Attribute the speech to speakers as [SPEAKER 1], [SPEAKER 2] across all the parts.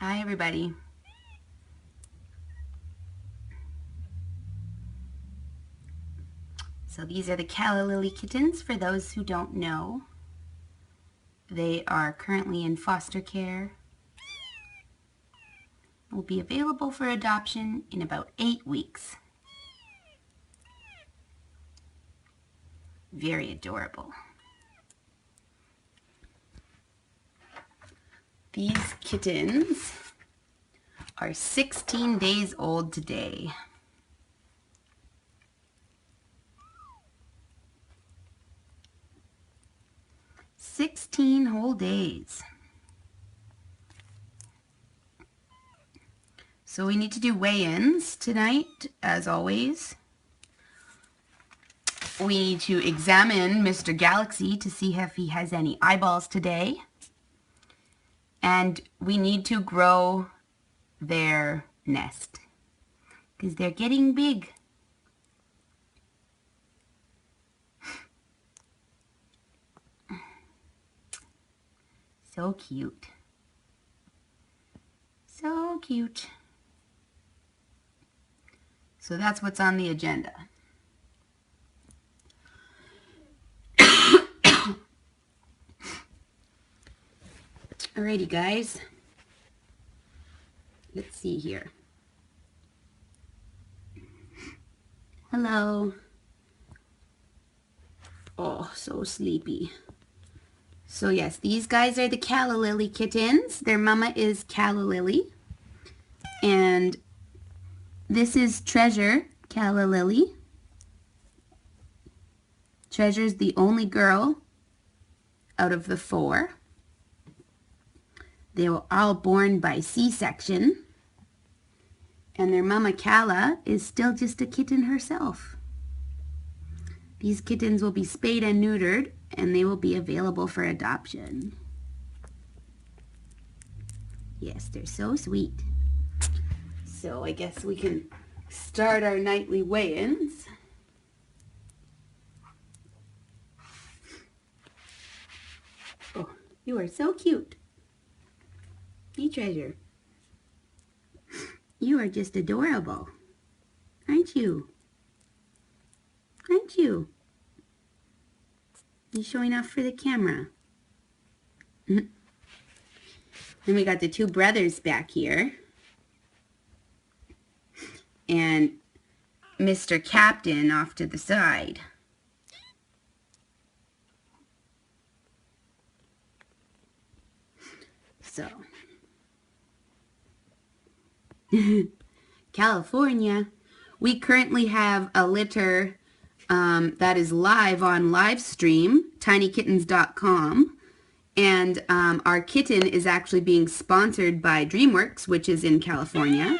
[SPEAKER 1] Hi, everybody. So these are the Calla Lily kittens. For those who don't know, they are currently in foster care. Will be available for adoption in about 8 weeks. Very adorable. These kittens are 16 days old today. "16 whole days." So we need to do weigh-ins tonight, as always. We need to examine Mr. Galaxy to see if he has any eyeballs today. And we need to grow their nest because they're getting big. So cute. So cute. So that's what's on the agenda. Alrighty, guys. Let's see here. Hello. Oh, so sleepy. So yes, these guys are the Calla Lily kittens. Their mama is Calla Lily. And this is Treasure, Calla Lily. Treasure's the only girl out of the 4. They were all born by C-section. And their mama Calla is still just a kitten herself. These kittens will be spayed and neutered, and they will be available for adoption. Yes, they're so sweet. So I guess we can start our nightly weigh-ins. Oh, you are so cute. Hey, Treasure. You are just adorable, aren't you? Aren't you? You showing off for the camera. Then we got the 2 brothers back here. And Mr. Captain off to the side. So, California, we currently have a litter that is live on live stream, tinykittens.com. And our kitten is actually being sponsored by DreamWorks, which is in California.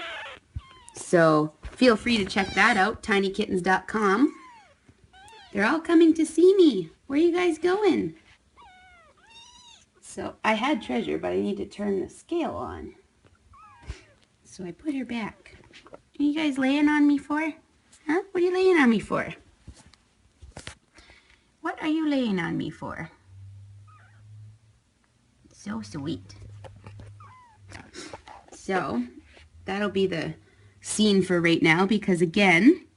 [SPEAKER 1] So feel free to check that out, tinykittens.com. They're all coming to see me. Where are you guys going? So I had Treasure, but I need to turn the scale on. So I put her back. Are you guys laying on me for? Huh? What are you laying on me for? What are you laying on me for? So sweet. So that'll be the scene for right now because again,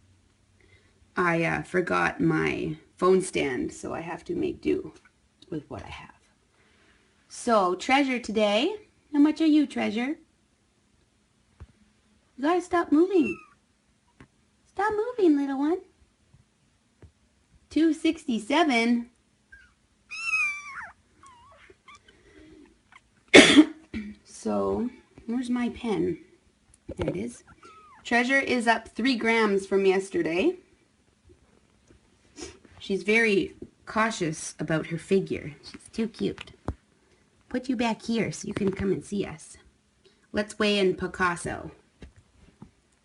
[SPEAKER 1] I forgot my phone stand, so I have to make do with what I have. So Treasure today, how much are you, Treasure? You gotta stop moving. Stop moving, little one. 267. So, where's my pen? There it is. Treasure is up 3 grams from yesterday. She's very cautious about her figure. She's too cute. Put you back here so you can come and see us. Let's weigh in Picasso.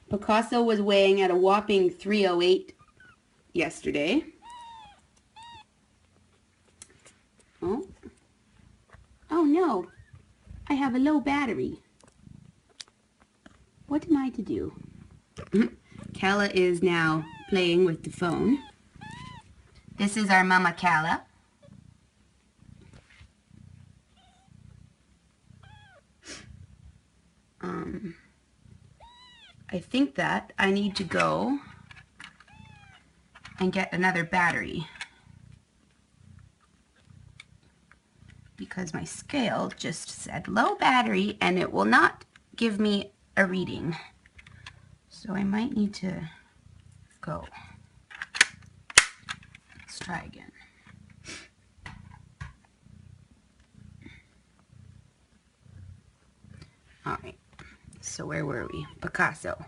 [SPEAKER 1] Picasso was weighing at a whopping 308 yesterday. Oh. Oh no. I have a low battery. What am I to do? Calla is now playing with the phone. This is our mama Calla. I think that I need to go and get another battery because my scale just said low battery and it will not give me a reading. So I might need to go. Let's try again. All right, so where were we? Picasso.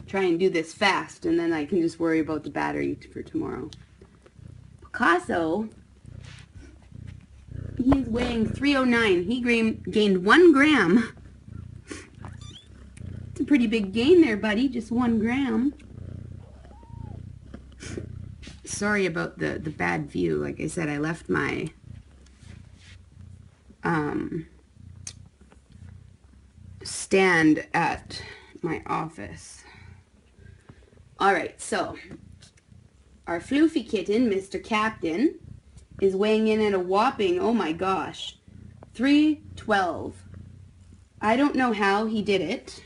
[SPEAKER 1] Try and do this fast and then I can just worry about the battery for tomorrow. Picasso, he's weighing 309. He gained 1 gram. It's a pretty big gain there, buddy, just 1 gram. Sorry about the bad view. Like I said, I left my stand at my office. Alright, so our floofy kitten, Mr. Captain, is weighing in at a whopping, oh my gosh, 312. I don't know how he did it,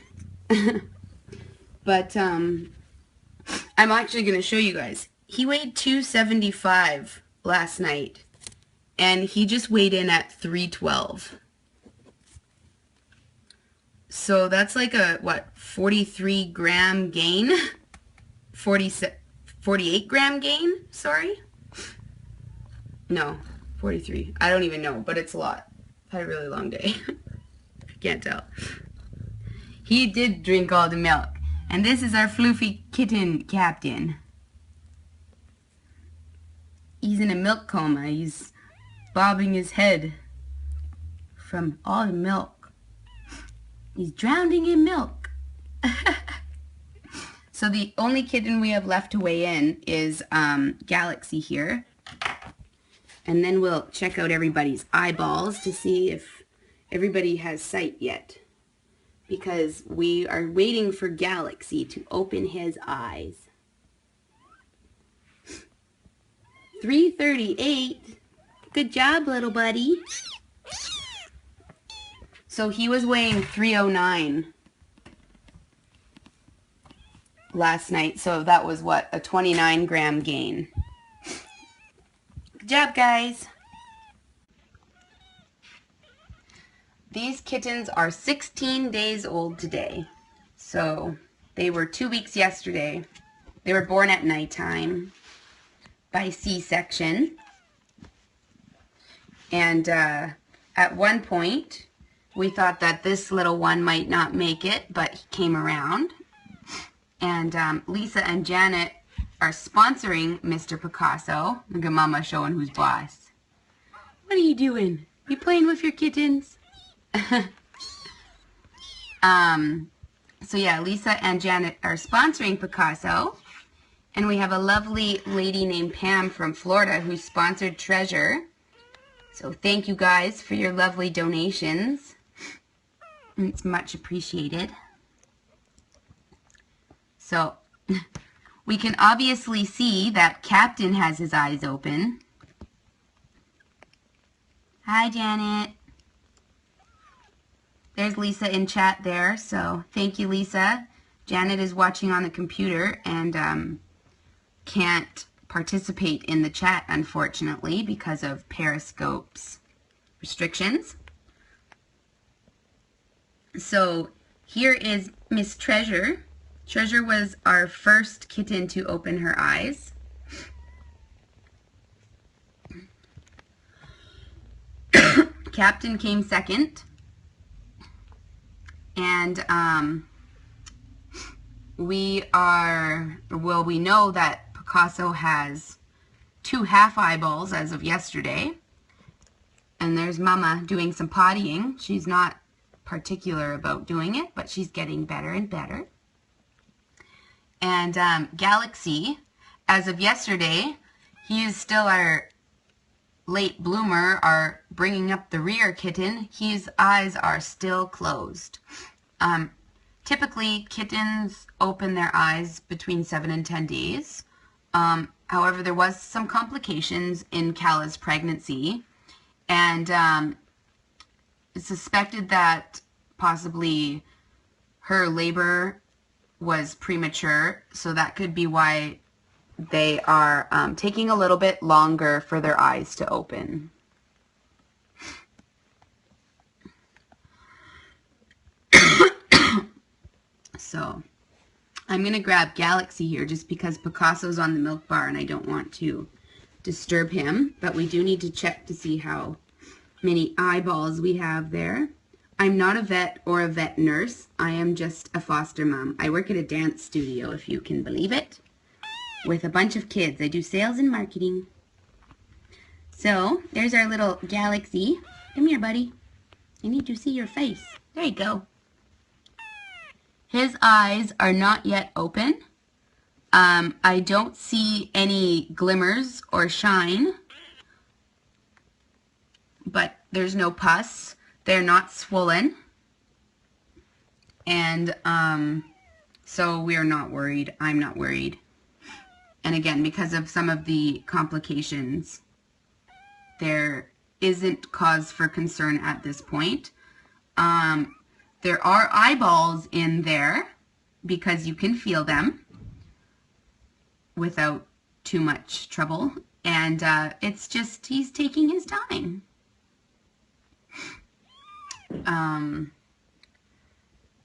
[SPEAKER 1] but I'm actually going to show you guys. He weighed 275 last night, and he just weighed in at 312. So that's like a, what, 43 gram gain? 48 gram gain? Sorry? No, 43. I don't even know, but it's a lot. I've had a really long day. I can't tell. He did drink all the milk. And this is our floofy kitten Captain. He's in a milk coma. He's bobbing his head from all the milk. He's drowning in milk. So the only kitten we have left to weigh in is Galaxy here. And then we'll check out everybody's eyeballs to see if everybody has sight yet. Because we are waiting for Galaxy to open his eyes. 338. Good job, little buddy. So he was weighing 309 last night. So that was what? A 29 gram gain. Good job, guys. These kittens are 16 days old today. So they were 2 weeks yesterday. They were born at nighttime by C-section. And at one point, we thought that this little one might not make it, but he came around. And Lisa and Janet are sponsoring Mr. Picasso. Look at Mama showing who's boss. What are you doing? You playing with your kittens? So yeah, Lisa and Janet are sponsoring Picasso. And we have a lovely lady named Pam from Florida who sponsored Treasure. So thank you guys for your lovely donations. It's much appreciated. So we can obviously see that Captain has his eyes open. Hi, Janet. There's Lisa in chat there, so thank you, Lisa. Janet is watching on the computer and can't participate in the chat, unfortunately, because of Periscope's restrictions. So here is Miss Treasure. Treasure was our first kitten to open her eyes. Captain came second. And we know that Picasso has 2 half eyeballs as of yesterday. And there's Mama doing some pottying. She's not particular about doing it, but she's getting better and better. And Galaxy, as of yesterday, he is still our late bloomer, our bringing up the rear kitten. His eyes are still closed. Typically, kittens open their eyes between 7 and 10 days. However, there was some complications in Calla's pregnancy, and it's suspected that possibly her labor was premature, so that could be why they are taking a little bit longer for their eyes to open. So I'm going to grab Galaxy here just because Picasso's on the milk bar and I don't want to disturb him, but we do need to check to see how many eyeballs we have there. I'm not a vet or a vet nurse. I am just a foster mom. I work at a dance studio, if you can believe it, with a bunch of kids. I do sales and marketing. So there's our little Galaxy. Come here, buddy. I need to see your face. There you go. His eyes are not yet open. I don't see any glimmers or shine, but there's no pus. They're not swollen, and so we're not worried. I'm not worried. And again, because of some of the complications, there isn't cause for concern at this point. There are eyeballs in there because you can feel them without too much trouble, and it's just he's taking his time.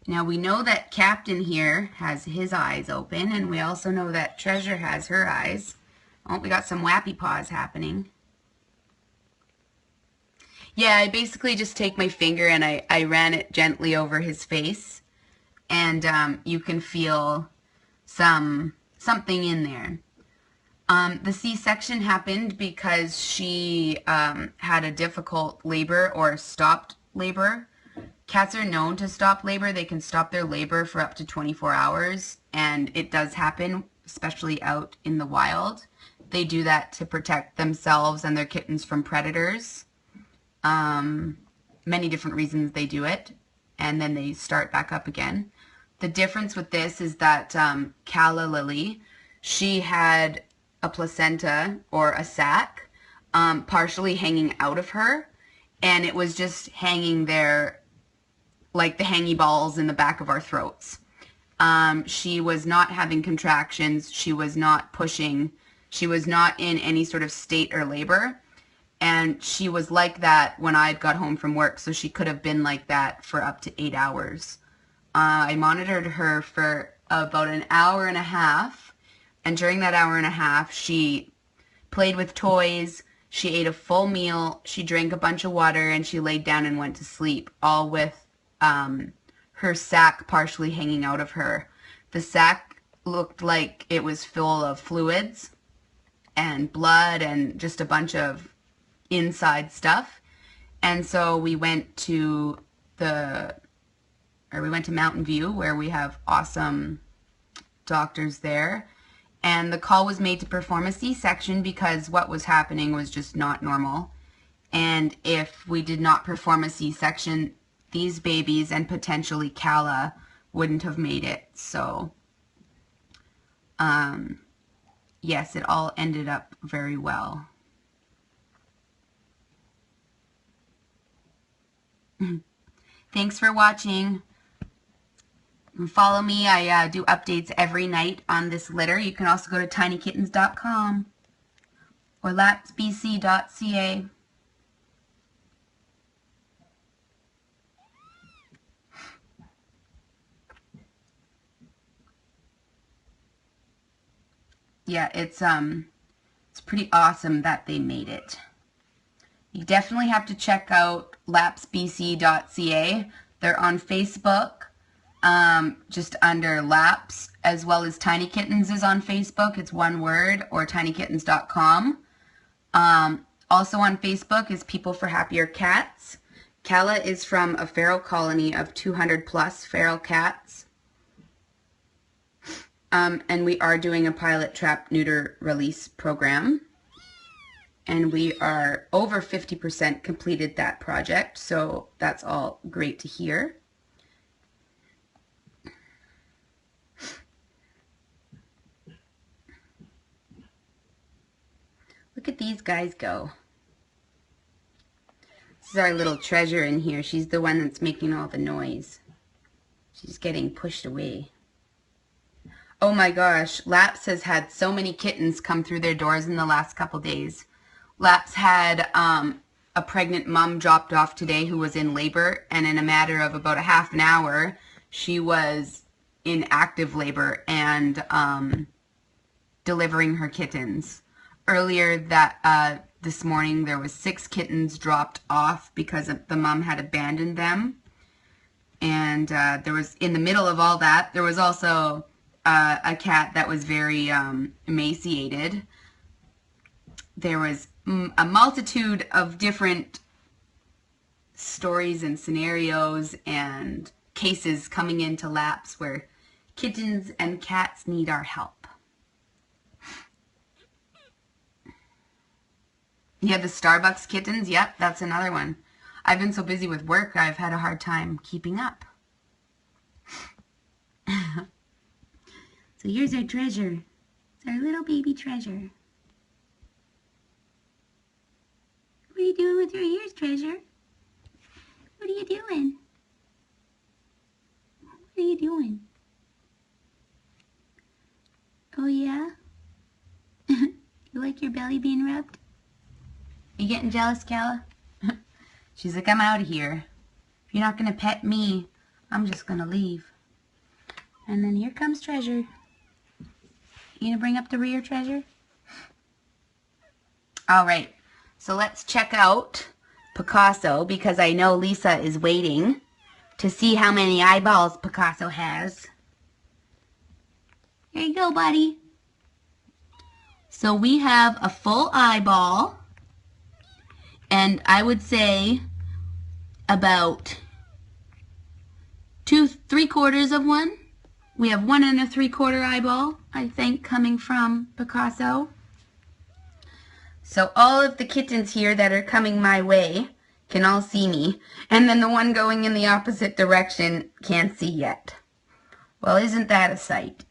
[SPEAKER 1] Now we know that Captain here has his eyes open, and we also know that Treasure has her eyes. Oh, we got some wappy paws happening. Yeah, I basically just take my finger and I ran it gently over his face, and you can feel something in there. The C-section happened because she had a difficult labor or stopped labor. Cats are known to stop labor. They can stop their labor for up to 24 hours, and it does happen, especially out in the wild. They do that to protect themselves and their kittens from predators. Many different reasons they do it, and then they start back up again. The difference with this is that Calla Lily, she had a placenta or a sac partially hanging out of her, and it was just hanging there like the hangy balls in the back of our throats. She was not having contractions. She was not pushing. She was not in any sort of state or labor. And she was like that when I got home from work, so she could have been like that for up to 8 hours. I monitored her for about an hour and a half, and during that hour and a half, she played with toys, she ate a full meal, she drank a bunch of water, and she laid down and went to sleep, all with her sac partially hanging out of her. The sac looked like it was full of fluids and blood and just a bunch of inside stuff. And so we went to Mountain View, where we have awesome doctors there, and the call was made to perform a C-section because what was happening was just not normal. And if we did not perform a C-section, these babies and potentially Calla wouldn't have made it. So yes, it all ended up very well. Thanks for watching. Follow me. I do updates every night on this litter. You can also go to tinykittens.com or lapsbc.ca. Yeah, it's pretty awesome that they made it. You definitely have to check out lapsbc.ca. They're on Facebook, just under Laps, as well as Tiny Kittens is on Facebook. It's one word, or tinykittens.com. Also on Facebook is People for Happier Cats. Calla is from a feral colony of 200 plus feral cats. And we are doing a pilot trap neuter release program. And we are over 50% completed that project, so that's all great to hear. Look at these guys go. is our little treasure in here. She's the one that's making all the noise. She's getting pushed away. Oh my gosh, Laps has had so many kittens come through their doors in the last couple days. Laps had a pregnant mom dropped off today who was in labor, and in a matter of about a half an hour, she was in active labor and delivering her kittens. Earlier this morning, there was 6 kittens dropped off because the mom had abandoned them. And there was, in the middle of all that, there was also a cat that was very emaciated. There was a multitude of different stories and scenarios and cases coming into Laps where kittens and cats need our help. Yeah, the Starbucks kittens. Yep, that's another one. I've been so busy with work, I've had a hard time keeping up. So here's our treasure. It's our little baby treasure. What are you doing with your ears, treasure? What are you doing? What are you doing? Oh yeah? You like your belly being rubbed? You getting jealous, Calla? She's like, I'm out of here. If you're not going to pet me, I'm just going to leave. And then here comes Treasure. You going to bring up the rear, Treasure? All right. So let's check out Picasso because I know Lisa is waiting to see how many eyeballs Picasso has. Here you go, buddy. So we have a full eyeball. And I would say about 3/4 of one. We have 1 3/4 eyeball, I think, coming from Picasso. So all of the kittens here that are coming my way can all see me. And then the one going in the opposite direction can't see yet. Well, isn't that a sight?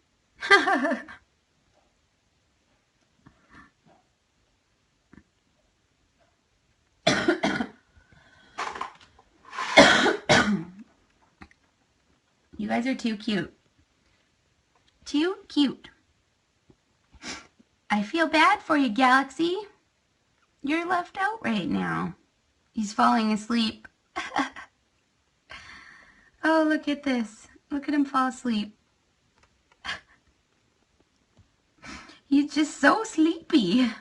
[SPEAKER 1] You guys are too cute. Too cute. I feel bad for you, Galaxy. You're left out right now. He's falling asleep. Oh, look at this. Look at him fall asleep. He's just so sleepy.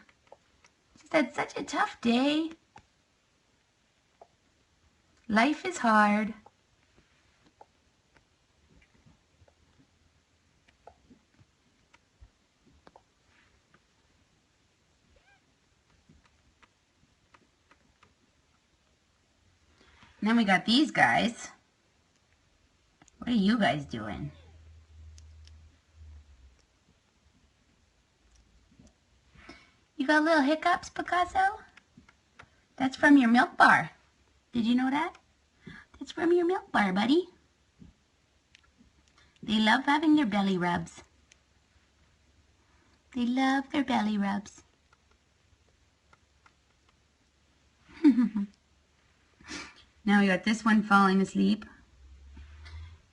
[SPEAKER 1] Just had such a tough day. Life is hard. And then we got these guys. What are you guys doing? You got little hiccups, Picasso? That's from your milk bar. Did you know that? That's from your milk bar, buddy. They love having their belly rubs. They love their belly rubs. Now we got this one falling asleep.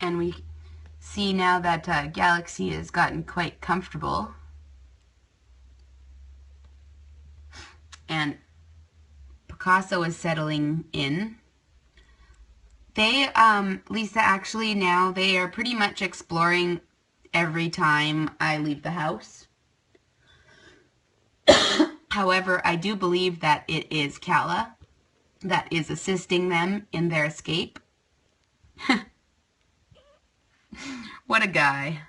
[SPEAKER 1] And we see now that Galaxy has gotten quite comfortable. And Picasso is settling in. They, Lisa, actually now they are pretty much exploring every time I leave the house. However, I do believe that it is Calla that is assisting them in their escape. What a guy.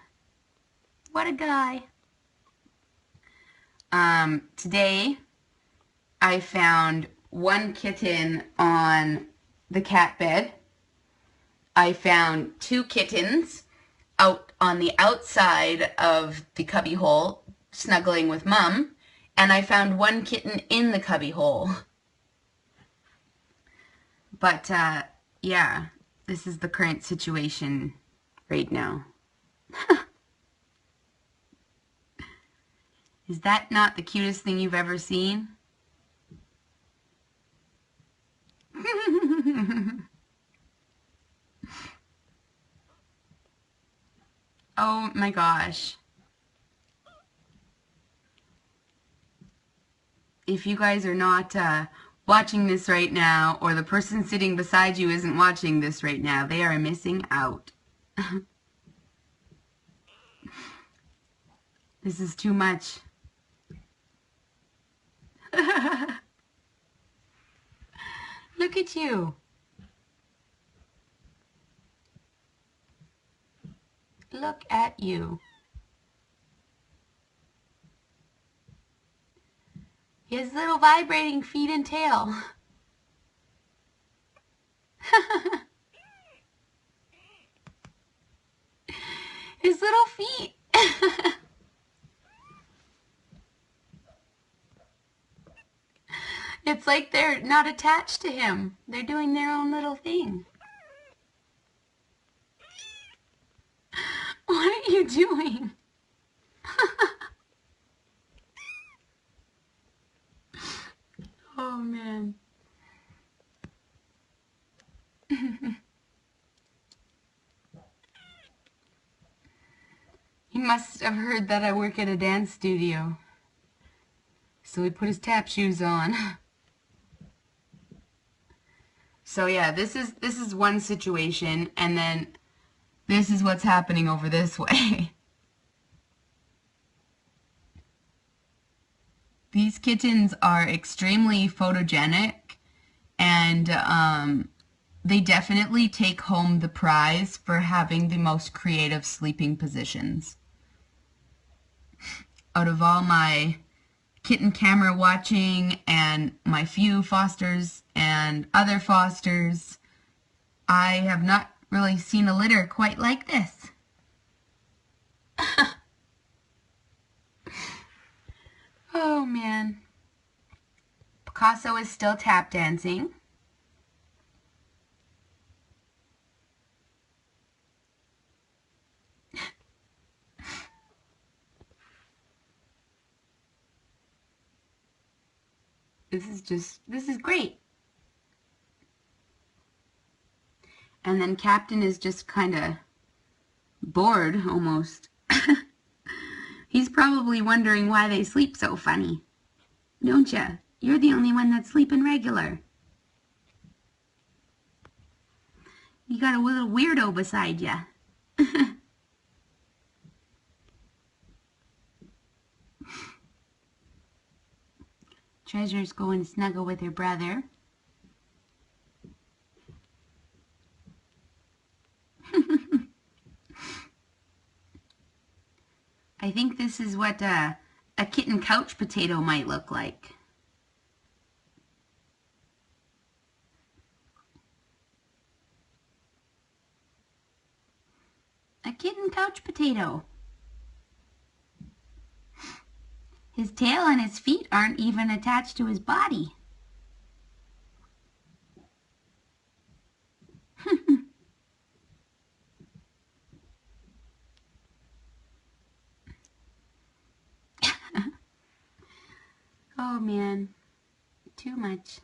[SPEAKER 1] What a guy. Today, I found one kitten on the cat bed. I found 2 kittens out on the outside of the cubby hole, snuggling with Mom, and I found 1 kitten in the cubby hole. But, yeah, this is the current situation right now. Is that not the cutest thing you've ever seen? Oh my gosh. If you guys are not watching this right now, or the person sitting beside you isn't watching this right now, they are missing out. This is too much. Look at you. Look at you. His little vibrating feet and tail. His little feet. It's like they're not attached to him. They're doing their own little thing. What are you doing? Oh, man. He must have heard that I work at a dance studio. So he put his tap shoes on. So yeah, this is one situation, and then this is what's happening over this way. These kittens are extremely photogenic, and they definitely take home the prize for having the most creative sleeping positions. Out of all my kitten camera watching and my few fosters and other fosters, I have not really seen a litter quite like this. Oh man. Picasso is still tap dancing. This is great. And then Captain is just kind of bored, almost. He's probably wondering why they sleep so funny. Don't ya? You're the only one that's sleeping regular. You got a little weirdo beside ya. Treasure's going to snuggle with her brother. I think this is what a kitten couch potato might look like. A kitten couch potato. His tail and his feet aren't even attached to his body. Oh man, too much.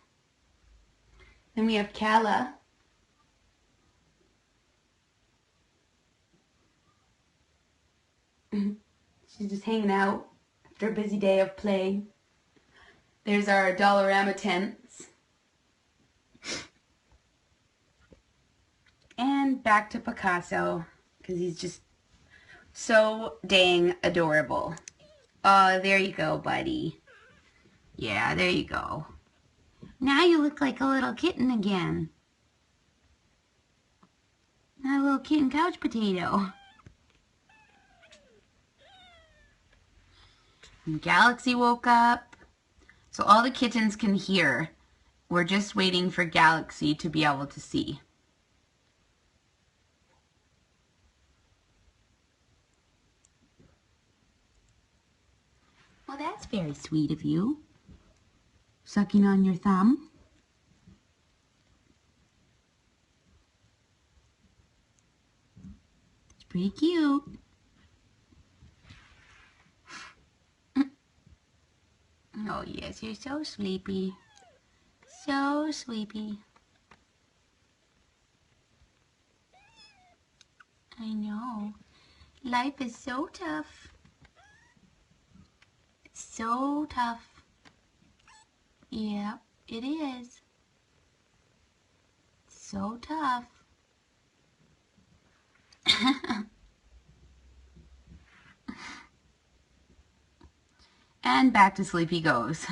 [SPEAKER 1] Then we have Calla. She's just hanging out after a busy day of playing. There's our Dollarama tents. And back to Picasso, because he's just so dang adorable. Oh, there you go, buddy. Yeah, there you go. Now you look like a little kitten again. A little kitten couch potato. And Galaxy woke up. So all the kittens can hear. We're just waiting for Galaxy to be able to see. Well, that's very sweet of you. Sucking on your thumb. It's pretty cute. Oh yes, you're so sleepy. So sleepy. I know. Life is so tough. It's so tough. Yep, it is. So tough. And back to sleep he goes.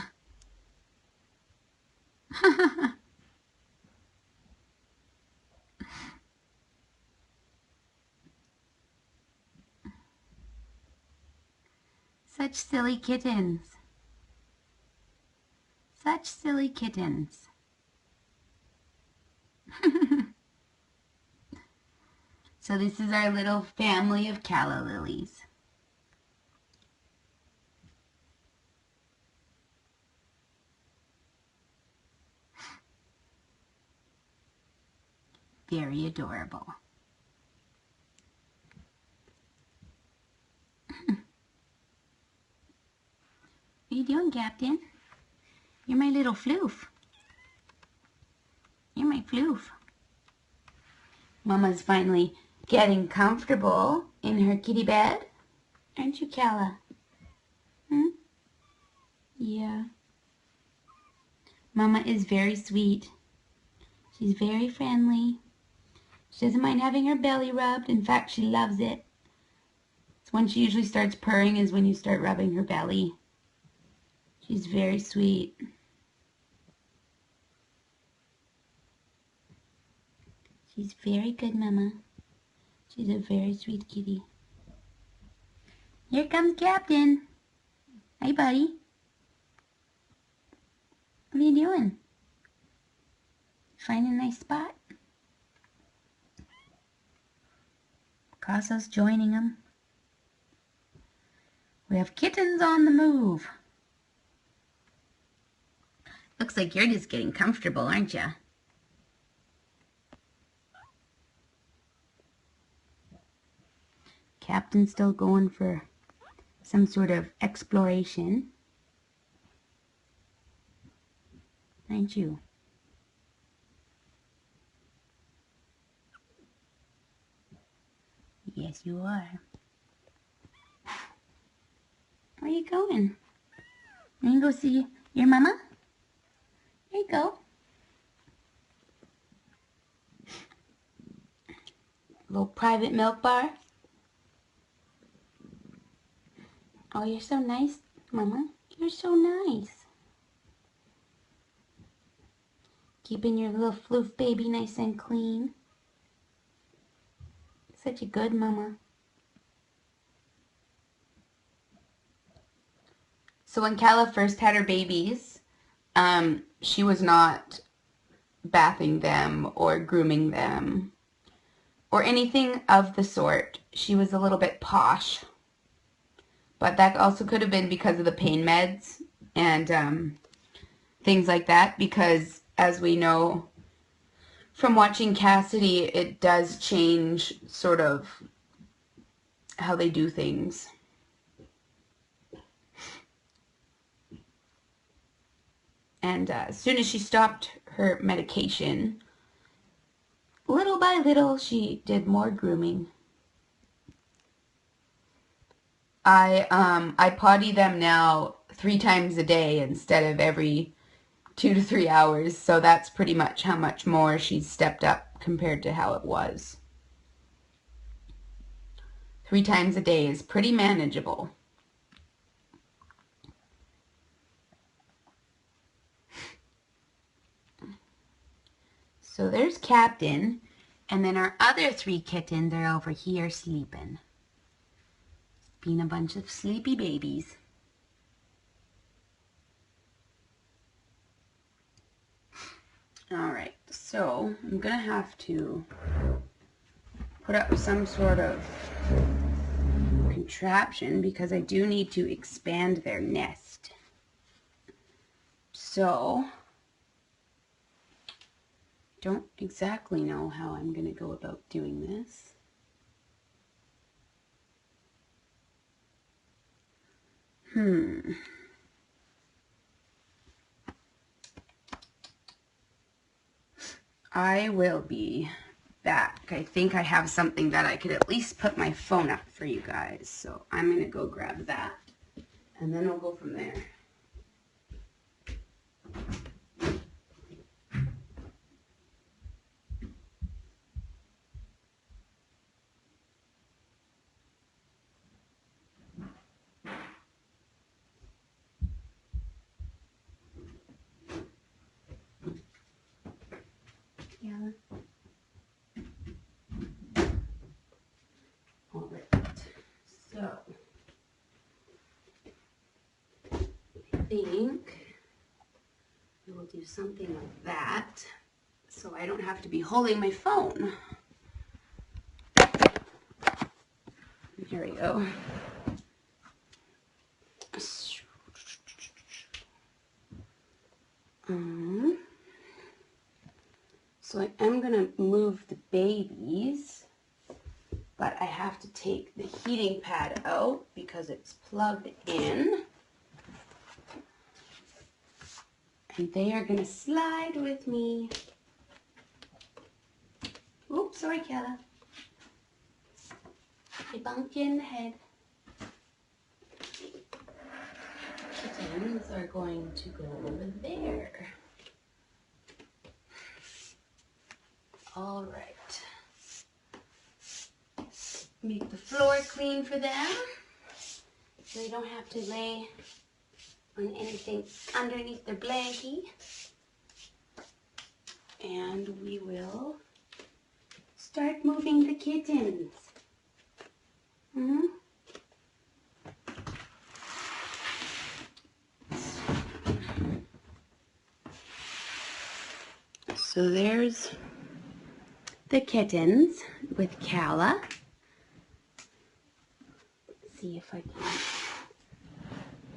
[SPEAKER 1] Such silly kittens. Such silly kittens. So this is our little family of calla lilies. Very adorable. What are you doing, Captain? You're my little floof. You're my floof. Mama's finally getting comfortable in her kitty bed. Aren't you, Calla? Hmm? Yeah. Mama is very sweet. She's very friendly. She doesn't mind having her belly rubbed. In fact, she loves it. It's when she usually starts purring is when you start rubbing her belly. She's very sweet. She's very good, Mama. She's a very sweet kitty. Here comes Captain. Hey, buddy. What are you doing? Find a nice spot? Picasso's joining him. We have kittens on the move. Looks like you're just getting comfortable, aren't you? Captain's still going for some sort of exploration. Aren't you? Yes, you are. Where are you going? You gonna go see your mama? There you go. Little private milk bar. Oh, you're so nice, Mama. You're so nice. Keeping your little floof baby nice and clean. Such a good mama. So when Calla first had her babies, she was not bathing them or grooming them or anything of the sort. She was a little bit posh. But that also could have been because of the pain meds and things like that, because as we know from watching Cassidy, it does change sort of how they do things. And as soon as she stopped her medication, little by little, she did more grooming. I potty them now 3 times a day instead of every 2 to 3 hours, so that's pretty much how much more she's stepped up compared to how it was. 3 times a day is pretty manageable. So there's Captain, and then our other 3 kittens are over here sleeping. Being a bunch of sleepy babies. Alright, so I'm going to have to put up some sort of contraption because I do need to expand their nest. So, don't exactly know how I'm going to go about doing this. I will be back, I think I have something that I could at least put my phone up for you guys. So I'm going to go grab that, and then we'll go from there. Yeah. All right. So I think we'll do something like that, so I don't have to be holding my phone. Here we go. So I am going to move the babies, but I have to take the heating pad out because it's plugged in. And they are going to slide with me. Oops, sorry, Calla. I bumped you in the head. Kittens are going to go over there. All right. Make the floor clean for them so they don't have to lay on anything underneath their blankie. And we will start moving the kittens. So there's the kittens with Calla. Let's see if I can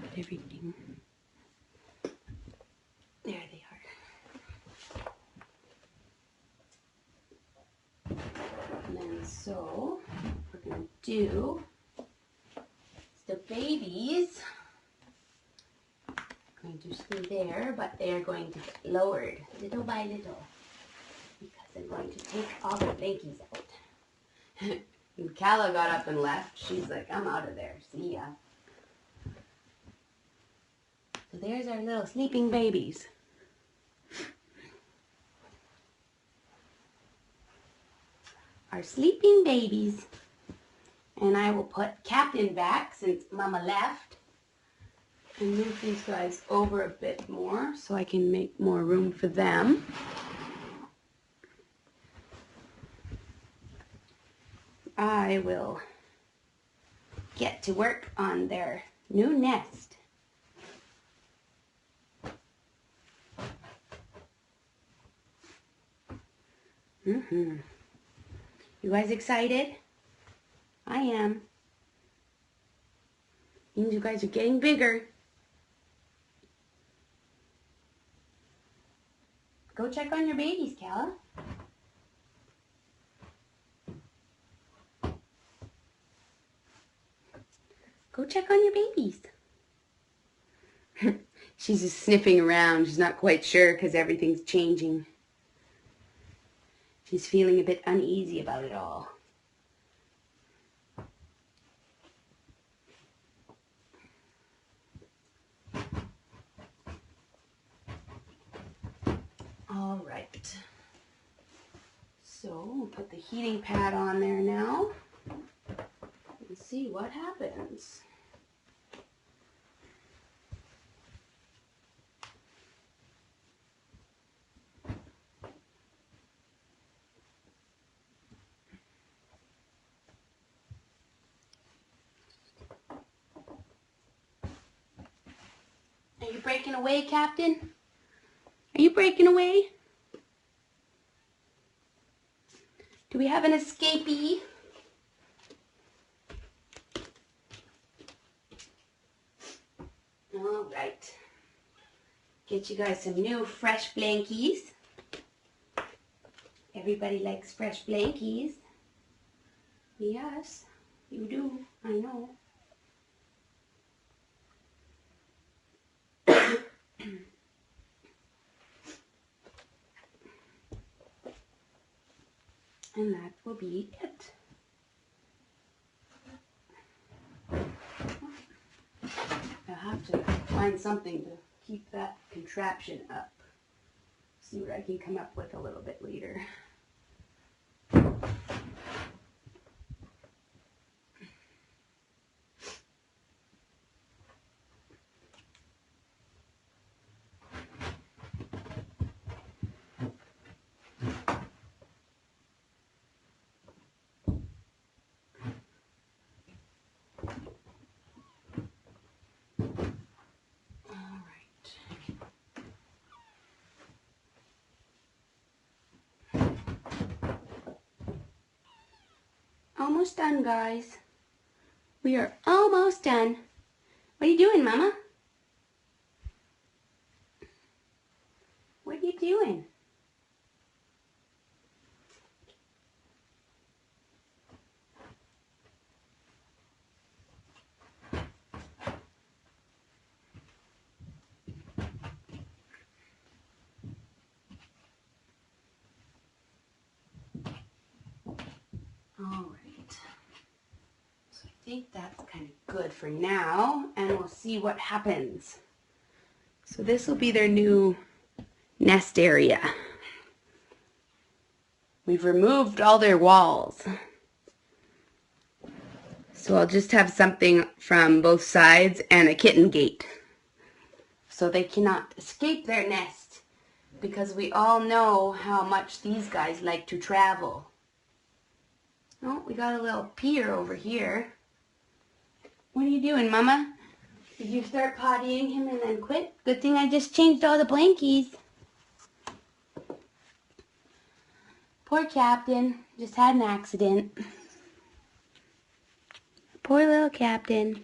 [SPEAKER 1] put everything. There they are. And then so what we're going to do is the babies are going to stay there, but they are going to get lowered little by little because I'm going to take all the blankies out. When Calla got up and left, she's like, I'm out of there. See ya. So there's our little sleeping babies. Our sleeping babies. And I will put Captain back since Mama left. And move these guys over a bit more so I can make more room for them. I will get to work on their new nest. You guys excited? I am. Means you guys are getting bigger. Go check on your babies, Calla. Go check on your babies. She's just sniffing around. She's not quite sure because everything's changing. She's feeling a bit uneasy about it all. All right. So we'll put the heating pad on there now and see what happens. Are you breaking away, Captain? Are you breaking away? Do we have an escapee? All right. Get you guys some new fresh blankies. Everybody likes fresh blankies. Yes, you do. I know. And that will be it. I'll have to find something to keep that contraption up. See what I can come up with a little bit later. Almost done, guys. We are almost done. What are you doing, Mama? What are you doing? All right. So I think that's kind of good for now, and we'll see what happens. So this will be their new nest area. We've removed all their walls. So I'll just have something from both sides and a kitten gate. So they cannot escape their nest, because we all know how much these guys like to travel. Oh, we got a little peer over here. What are you doing, Mama? Did you start pottying him and then quit? Good thing I just changed all the blankies. Poor Captain. Just had an accident. Poor little Captain.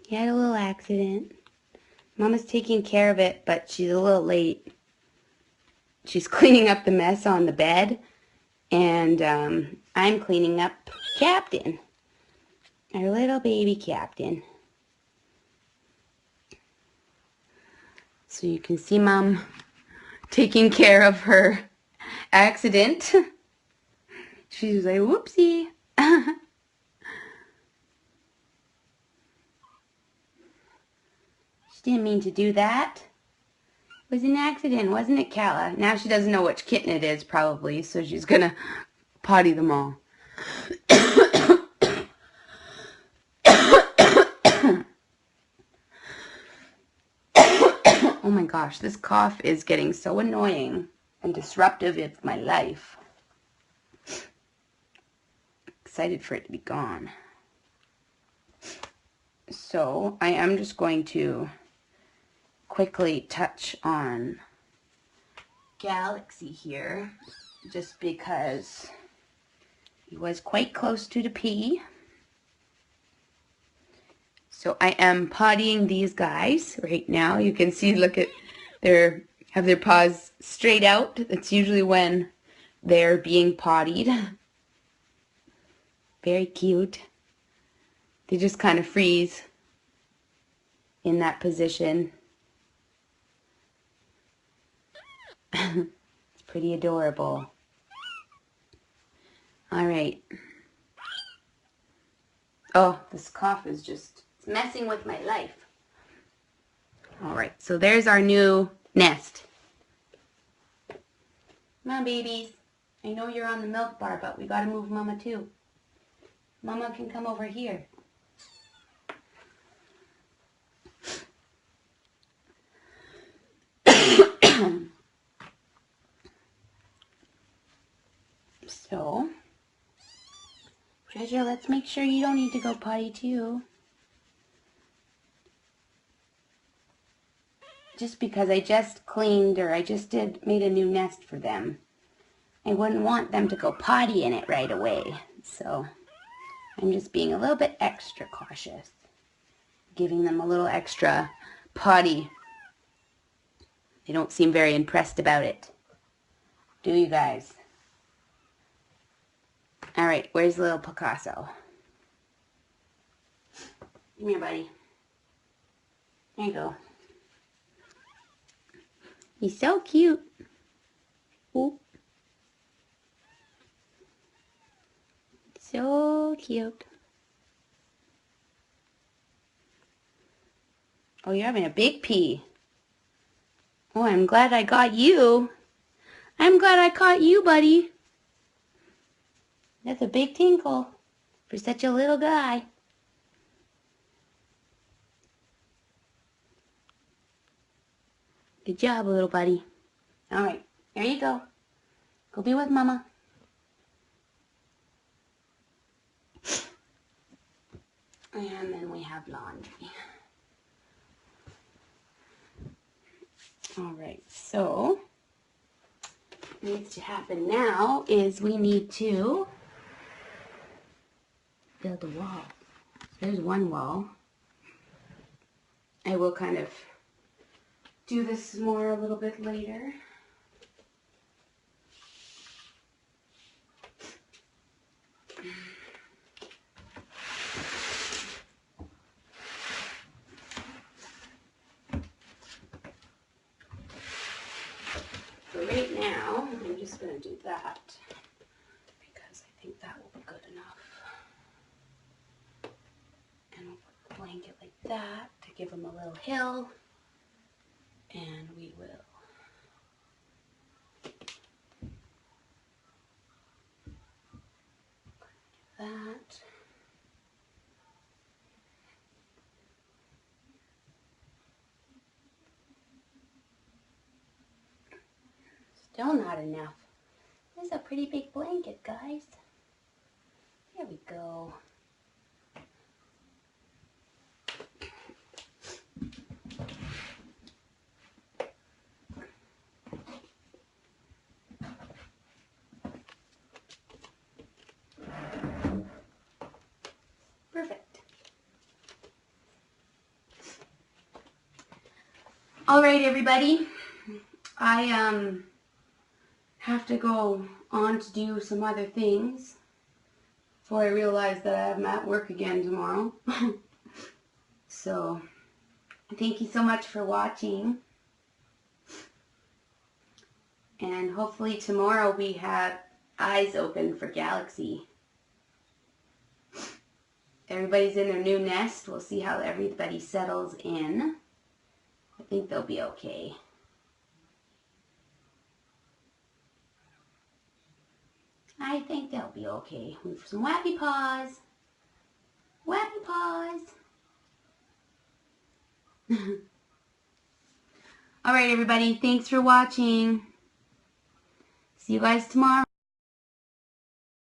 [SPEAKER 1] He had a little accident. Mama's taking care of it, but she's a little late. She's cleaning up the mess on the bed, and I'm cleaning up Captain. Our little baby Captain. So you can see Mom taking care of her accident. She's like, whoopsie. She didn't mean to do that. It was an accident, wasn't it, Calla? Now she doesn't know which kitten it is, probably, so she's gonna potty them all. Oh my gosh, this cough is getting so annoying and disruptive of my life. Excited for it to be gone. So I am just going to quickly touch on Galaxy here, just because he was quite close to the pee. So I am pottying these guys right now. You can see, look at have their paws straight out. That's usually when they're being pottied. Very cute. They just kind of freeze in that position. It's pretty adorable. All right. Oh, this cough is just messing with my life. All right, so there's our new nest. Come on, babies. I know you're on the milk bar, but we gotta move Mama too. Mama can come over here. So, Treasure, let's make sure you don't need to go potty too. Just because I just cleaned, or I just made a new nest for them, I wouldn't want them to go potty in it right away. So I'm just being a little bit extra cautious, giving them a little extra potty. They don't seem very impressed about it. Do you guys? All right, where's little Picasso? Come here, buddy. There you go. He's so cute. Ooh. cute. Oh, you're having a big pee. Oh, I'm glad I got you. I'm glad I caught you, buddy. That's a big tinkle for such a little guy. Good job, little buddy. All right, there you go. Go be with Mama. And then we have laundry. All right, so what needs to happen now is we need to build a wall. There's one wall. I will kind of do this more a little bit later. For right now, I'm just going to do that because I think that will be good enough. And we'll put the blanket like that to give him a little hill. And we will do that. Still not enough. This is a pretty big blanket, guys. There we go. Perfect. All right, everybody. I have to go on to do some other things before I realize that I'm at work again tomorrow. So, thank you so much for watching. And hopefully tomorrow we have eyes open for Galaxy. Everybody's in their new nest. We'll see how everybody settles in. I think they'll be okay. I think they'll be okay. With some wappy paws. Wappy paws. All right, everybody. Thanks for watching. See you guys tomorrow.